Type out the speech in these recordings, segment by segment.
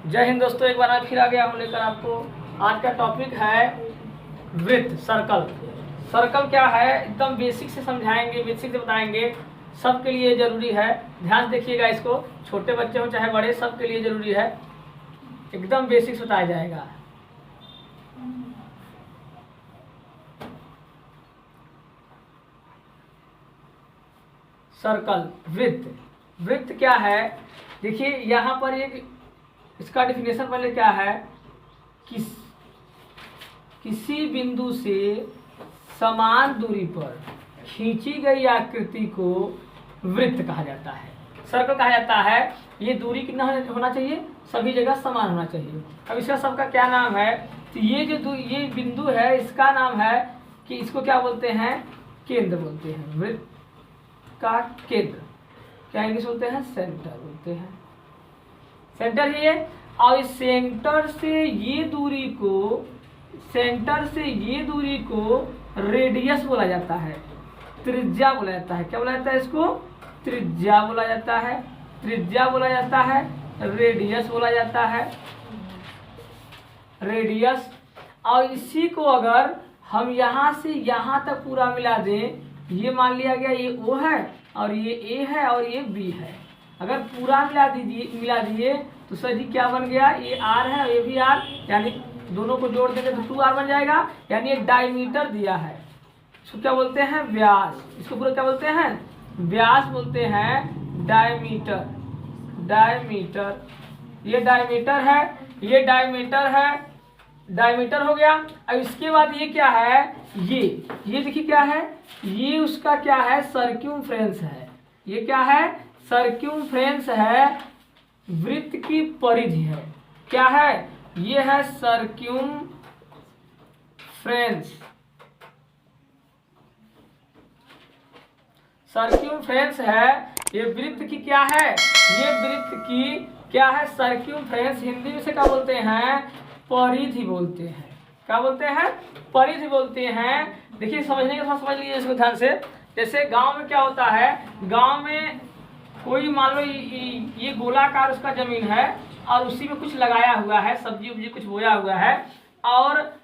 जय हिंद दोस्तों, एक बार मैं फिर आ गया हूँ लेकर आपको। आज का टॉपिक है वृत्त, सर्कल। सर्कल क्या है एकदम बेसिक से समझाएंगे, बेसिक से बताएंगे। सबके लिए ज़रूरी है, ध्यान से देखिएगा इसको। छोटे बच्चे हो चाहे बड़े, सबके लिए ज़रूरी है। एकदम बेसिक से बताया जाएगा। सर्कल, वृत्त। वृत्त क्या है? देखिए यहाँ पर एक इसका डिफिनेशन पहले क्या है। किसी बिंदु से समान दूरी पर खींची गई आकृति को वृत्त कहा जाता है। सर्कल कहा जाता है। ये दूरी कितना होना चाहिए? सभी जगह समान होना चाहिए। अब इसका सबका क्या नाम है? तो ये जो ये बिंदु है इसका नाम है कि इसको क्या बोलते हैं? केंद्र बोलते हैं। वृत्त का केंद्र क्या इंग्लिश बोलते हैं? सेंटर बोलते हैं। सेंटर है ये। और इस सेंटर से ये दूरी को रेडियस बोला जाता है, त्रिज्या बोला जाता है। क्या बोला जाता है इसको? त्रिज्या बोला जाता है, त्रिज्या बोला जाता है, रेडियस बोला जाता है, रेडियस। और इसी को अगर हम यहाँ से यहाँ तक पूरा मिला दें, ये मान लिया गया ये O है और ये A है और ये B है। अगर पूरा मिला दिए तो सर जी क्या बन गया? ये R है और ये भी R, यानी दोनों को जोड़ देंगे तो 2R बन जाएगा। यानी एक डायमीटर दिया है। इसको क्या बोलते हैं? व्यास। इसको पूरा क्या बोलते हैं? व्यास बोलते हैं। Diameter, diameter. ये डायमीटर है, ये डायमीटर है, डायमीटर हो गया। अब इसके बाद ये क्या है? ये देखिए क्या है? ये उसका क्या है? सर्क्यूम्फ्रेंस है। ये क्या है? सर्क्यूम्फ्रेंस है। वृत्त की परिधि है। क्या है? ये है सर्क्यूम्फ्रेंस। सर्क्यूम्फ्रेंस है। ये वृत्त की क्या है? ये वृत्त की क्या है? सर्क्यूम्फ्रेंस। हिंदी में से क्या बोलते हैं? परिधि बोलते हैं। क्या बोलते हैं? परिधि बोलते हैं। देखिए समझने के साथ समझ लीजिए इसको ध्यान से। जैसे गांव में क्या होता है? गांव में कोई मान लो ये गोलाकार उसका जमीन है और उसी में कुछ लगाया हुआ है, सब्जी उब्जी कुछ बोया हुआ है, और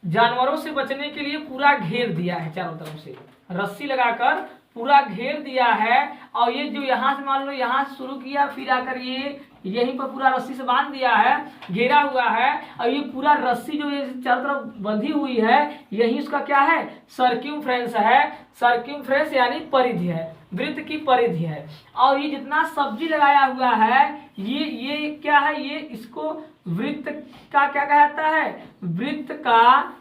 जानवरों से बचने के लिए पूरा घेर दिया है, चारों तरफ से रस्सी लगाकर पूरा घेर दिया है। और ये जो यहाँ से मान लो यहाँ से शुरू किया, फिर आकर ये यहीं पर पूरा रस्सी से बांध दिया है, घेरा हुआ है। और ये पूरा रस्सी जो ये चारों तरफ बंधी हुई है, यही उसका क्या है? सर्क्यूम्फ्रेंस है। सर्क्यूम्फ्रेंस यानी परिधि है, वृत्त की परिधि है। और ये जितना सब्जी लगाया हुआ है, ये क्या है? ये इसको वृत्त का क्या कहा जाता है? वृत्त का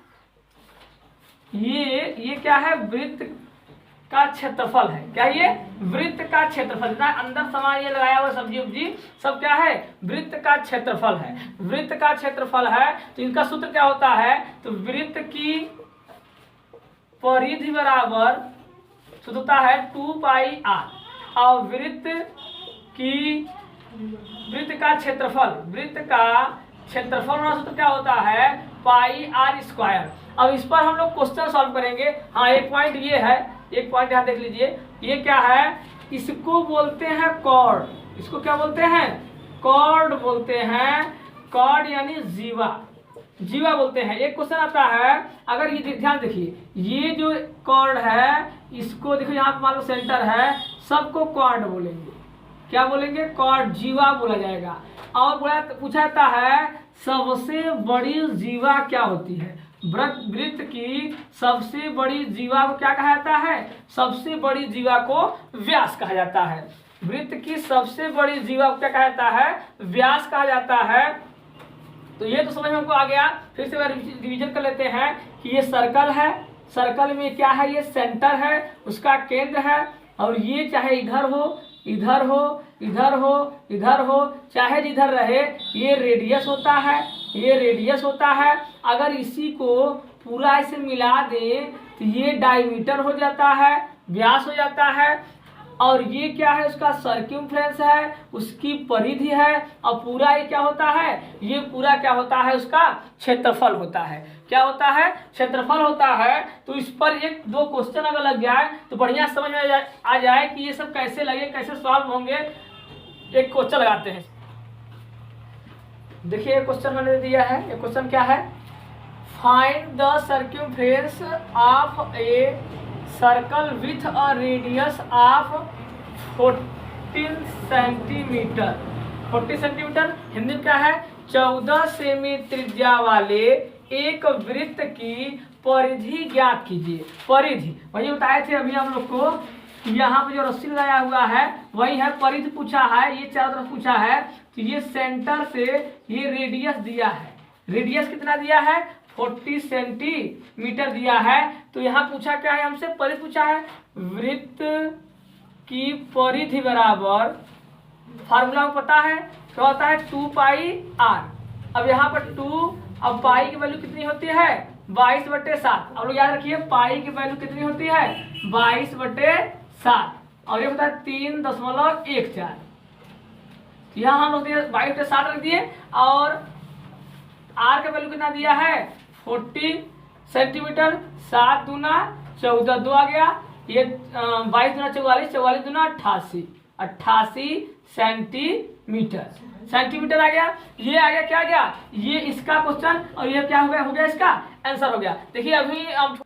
ये क्या है? वृत्त का क्षेत्रफल है। क्या ये? वृत्त का क्षेत्रफल। जितना अंदर सामान ये लगाया हुआ सब्जी उब्जी सब क्या है? वृत्त का क्षेत्रफल है। वृत्त का क्षेत्रफल है। तो इनका सूत्र क्या होता है? तो वृत्त की परिधि बराबर सूत्र होता है 2πr। और वृत्त का क्षेत्रफल, वृत्त का क्षेत्रफल वाला सूत्र क्या होता है? πr²। अब इस पर हम लोग क्वेश्चन सॉल्व करेंगे। हाँ, एक पॉइंट ये है, एक पॉइंट यहाँ देख लीजिए। ये क्या है? इसको बोलते हैं कॉर्ड। इसको क्या बोलते हैं? कॉर्ड बोलते हैं। कॉर्ड यानी जीवा, जीवा बोलते हैं। एक क्वेश्चन आता है, अगर ये ध्यान देखिए, ये जो कॉर्ड है इसको देखो, यहाँ पे मान लो सेंटर है, सबको कॉर्ड बोलेंगे। क्या बोलेंगे? कॉर्ड, जीवा बोला जाएगा। और पूछा जाता है सबसे बड़ी जीवा क्या होती है? वृत्त की सबसे बड़ी जीवा को क्या कहा जाता है? सबसे बड़ी जीवा को व्यास कहा जाता है। वृत्त की सबसे बड़ी जीवा को क्या कहा जाता है? व्यास कहा जाता है। तो ये तो समझ में हमको आ गया। फिर से रिवीजन कर लेते हैं कि ये सर्कल है। सर्कल में क्या है? ये सेंटर है, उसका केंद्र है। और ये चाहे इधर हो, इधर हो, इधर हो, इधर हो, चाहे जिधर रहे, ये रेडियस होता है, ये रेडियस होता है। अगर इसी को पूरा ऐसे मिला दें तो ये डायमीटर हो जाता है, व्यास हो जाता है। और ये क्या है? उसका सर्क्यूम्फ्रेंस है, उसकी परिधि है। और पूरा ये क्या होता है? ये पूरा क्या होता है? उसका क्षेत्रफल होता है। क्या होता है? क्षेत्रफल होता है। तो इस पर एक दो क्वेश्चन अगर लग जाए तो बढ़िया समझ में आ जाए कि ये सब कैसे लगे, कैसे सॉल्व होंगे। एक क्वेश्चन लगाते हैं। देखिए ये क्वेश्चन मैंने दिया है, ये क्वेश्चन क्या है, find the circumference of a circle with a radius of 14 centimetre. 40 centimetre Hindi में क्या है, 14 सेमी त्रिज्या वाले एक वृत्त की परिधि ज्ञात कीजिए। परिधि वही बताए थे अभी हम लोग को, यहाँ पे जो रस्सी लगाया हुआ है वही है, परिधि पूछा है, ये चारों तरफ पूछा है, तो ये सेंटर से ये रेडियस दिया है, रेडियस कितना दिया है 40 सेंटीमीटर दिया है। तो यहाँ पूछा क्या है हमसे, परिधि पूछा है, वृत्त की परिधि बराबर, फार्मूला पता है क्या होता है, 2 पाई r। अब यहाँ पर 2, अब पाई की वैल्यू कितनी होती है 22/7। अब लोग याद रखिए पाई की वैल्यू कितनी होती है 22/7, और ये होता है 3.14। यहाँ हम लोग 22/7 रख दिए, और r का वैल्यू कितना दिया है 40 सेंटीमीटर, 7 दूना 14, 2 आ गया, ये 22 दूना 44, 44 दूना 88, 88 सेंटीमीटर आ गया। ये आ गया, क्या गया, ये इसका क्वेश्चन, और ये क्या हो गया इसका आंसर हो गया। देखिए अभी अब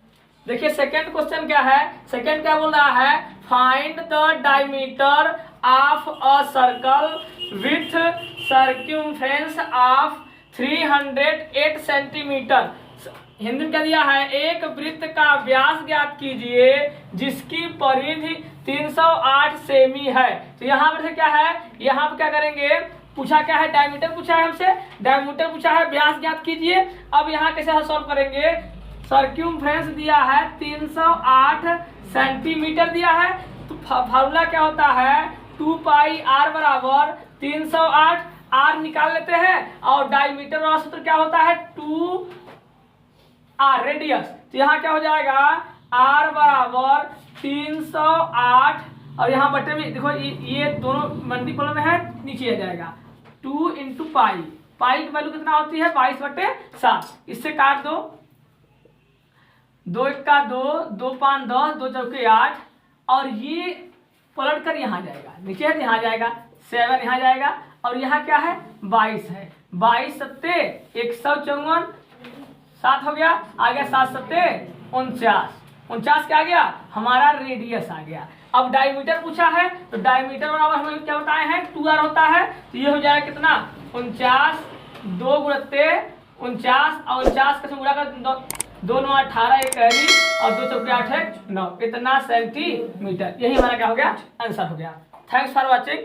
देखिए सेकंड क्वेश्चन क्या है, सेकंड क्या बोल रहा है, find the diameter of a circle with circumference of 308 centimetre. Hindi में क्या दिया है, एक वृत्त का व्यास ज्ञात कीजिए जिसकी परिधि 308 सेमी है। तो यहाँ पर से क्या है, यहाँ पर क्या करेंगे, पूछा क्या है, डायमीटर पूछा है हमसे, डायमीटर पूछा है, व्यास ज्ञात कीजिए। अब यहाँ कैसे सॉल्व करेंगे, सर्क्यूम्फरेंस दिया है 308 सेंटीमीटर दिया है, तो फार्मूला क्या होता है 2 पाई r बराबर 308, r निकाल लेते हैं, और डायमीटर वाला सूत्र क्या होता है 2r रेडियस। तो यहाँ क्या हो जाएगा, r बराबर 308, और यहाँ बटे में देखो ये दोनों मल्टीपल में है, नीचे आ जाएगा 2 इंटू पाई, पाई की वैल्यू कितना होती है 22/7। इससे काट दो, 2 1 का 2, 2 5 10, 2 चौके 8, और ये पलट कर यहाँ जाएगा, नीचे है यहाँ जाएगा 7, यहाँ जाएगा, और यहाँ क्या है 22 है, 22 सत्ते 154, 7 हो गया, आ गया 7 सत्ते 49 क्या आ गया हमारा रेडियस आ गया। अब डायमीटर पूछा है, तो डायमीटर बराबर हमें क्या बताए हैं 2r होता है, तो ये हो जाएगा कितना 49, 2 गुणते 49, और 49 का गुणा कर 2 9 18, 1 कैरी, और 2 चौके 8 है 9, इतना सेंटीमीटर। यही हमारा क्या हो गया आंसर हो गया। Thanks for watching.